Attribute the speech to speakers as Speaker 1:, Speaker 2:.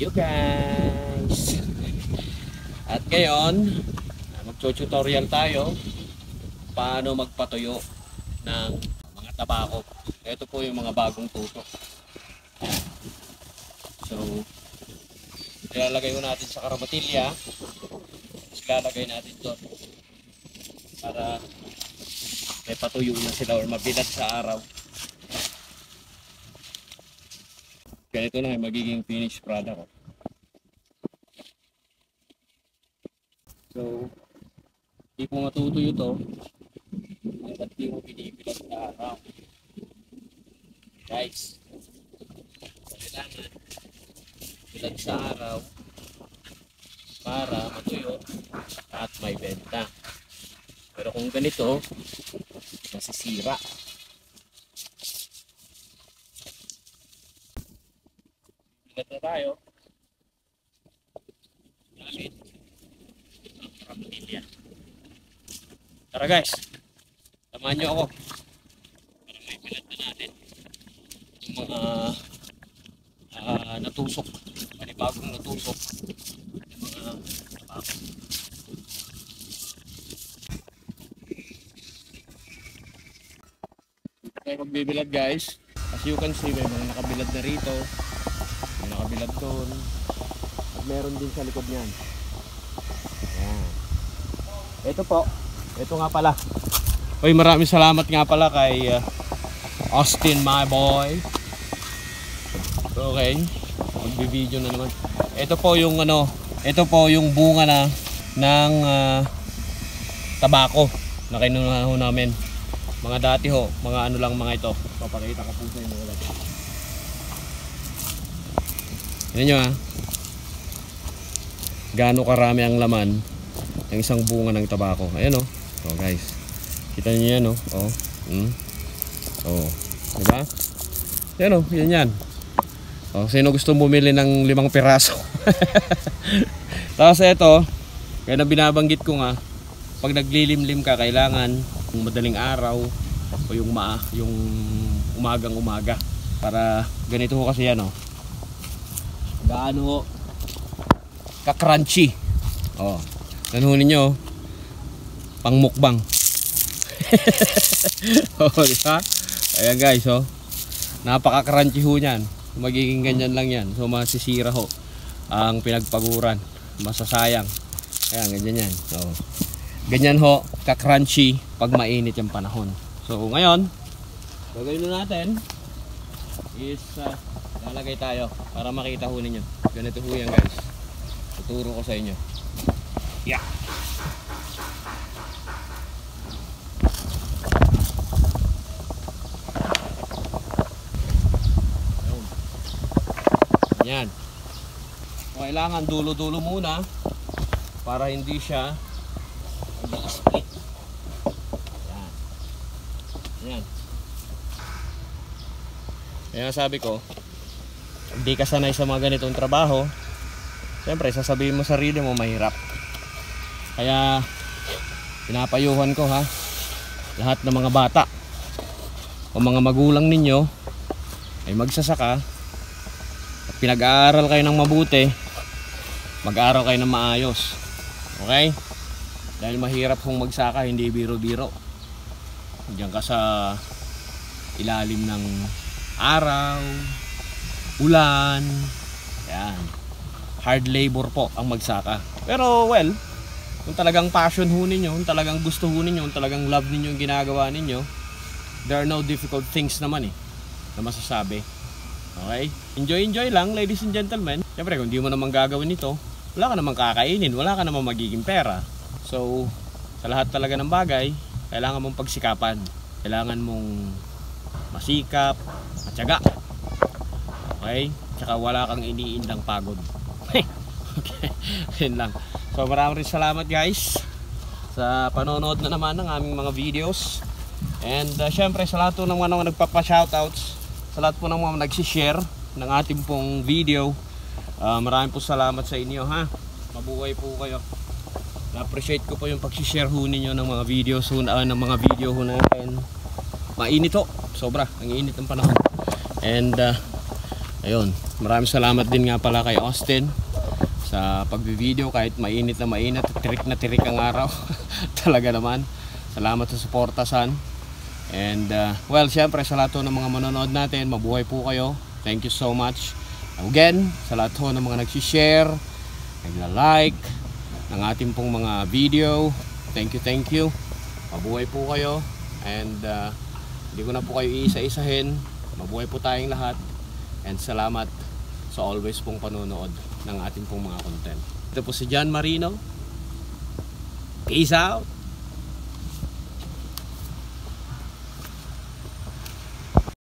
Speaker 1: you guys. At ngayon, magtututorial tayo paano magpatuyo ng mga tabako. Ito po yung mga bagong tutok. So, ilalagay ko natin sa karabatilya. Ilalagay natin doon para may patuyo na sila or mabilat sa araw. Ganito na yung magiging finished product ko. So, hindi po matutuyo ito hanggat di mo binibilat sa araw. Guys, kailangan bilat sa araw para matuyo at may benta. Pero kung ganito, masisira. Bilat na tayo. Gamit ang karabatilya. Tara guys, samahan nyo ako para may bilat na natin yung mga natusok, panibagong natusok yung mga tabako. Kaya magbibilad guys, as you can see may mga nakabilad na rito, may nakabilad doon, at meron din sa likod niyan. Ayan. Ito po, ito nga pala. Uy, maraming salamat nga pala kay Austin, my boy. Okay, magbi-video na naman. Ito po yung ano, ito po yung bunga na ng tabako na kinuha ho namin. Mga dati ho, mga ano lang mga ito. Papakita ko po sa inyo ulit. Tignan nyo ha. Gaano karami ang laman ng isang bunga ng tabako. Ayan o. Oh guys. Kita nyo yan o. Oh. Oh. Diba? Ayan o. Yan yan. Oh, sino gusto bumili ng 5 piraso? Tapos ito, kaya na binabanggit ko nga, pag naglilimlim ka, kailangan yung madaling araw o yung umagang umaga para ganito ho kasi yan oh. Gaano ho ka-crunchy. Oh, nanunin nyo pang mukbang. Oh, diba? Ayan guys oh. Napaka-crunchy ho niyan. Magiging ganyan lang yan. So masisira ho ang pinagpaguran. Masasayang. Ayan, ganyan yan. So, ganyan ho, ka-crunchy pag mainit yung panahon. So ngayon, gagawin na natin is lalagay tayo para makita ho ninyo. Ganito ho yan guys. Tuturo ko sa inyo. Yeah. Yan. So, kailangan dulo-dulo muna para hindi siya mag-split. Yan. Yan. Kaya sabi ko, hindi ka sanay sa mga ganitong trabaho, siyempre sasabihin mo sarili mo mahirap. Kaya pinapayuhan ko ha, lahat ng mga bata o mga magulang ninyo ay magsasaka at pinag-aaral kayo ng mabuti, mag-aaral kayo ng maayos. Okay? Dahil mahirap kung magsaka, hindi biro-biro. Diyan ka sa ilalim ng araw, ulan. Yan. Hard labor po ang magsaka. Pero well, kung talagang passion ho ninyo, kung talagang gusto ho ninyo, kung talagang love ninyo yung ginagawa ninyo, there are no difficult things naman na masasabi. Okay? Enjoy lang ladies and gentlemen. Siyempre kung di mo naman gagawin ito, wala ka naman kakainin, wala ka naman magiging pera. So sa lahat talaga ng bagay, kailangan mong pagsikapan. Kailangan mong masikap, matyaga. Okay? Tsaka wala kang iniindang pagod. Okay? Yun lang. So maraming salamat guys sa panonood na naman ng aming mga videos. And syempre sa lahat po ng mga nagpapa-shoutouts, sa lahat po ng mga nagsishare ng ating pong video, maraming po salamat sa inyo ha. Mabuhay po kayo. Na-appreciate ko po yung pag-share ho ninyo ng mga videos ng mga video ho natin. Mainit ho, sobra, ang init ng panahon. And Ayun, maraming salamat din nga pala kay Austin sa pagbi-video kahit mainit at tirik ang araw. Talaga naman. Salamat sa suporta, son. And well, syempre sa lahat ng mga manonood natin, mabuhay po kayo. Thank you so much. Again, sa lahat ng mga nag-share, nagla-like ng ating pong mga video. Thank you. Mabuhay po kayo. And hindi ko na po kayo iisa-isahin. Mabuhay po tayong lahat. And salamat sa always pong panonood ng ating pong mga content. Ito po si John Marino. Peace out!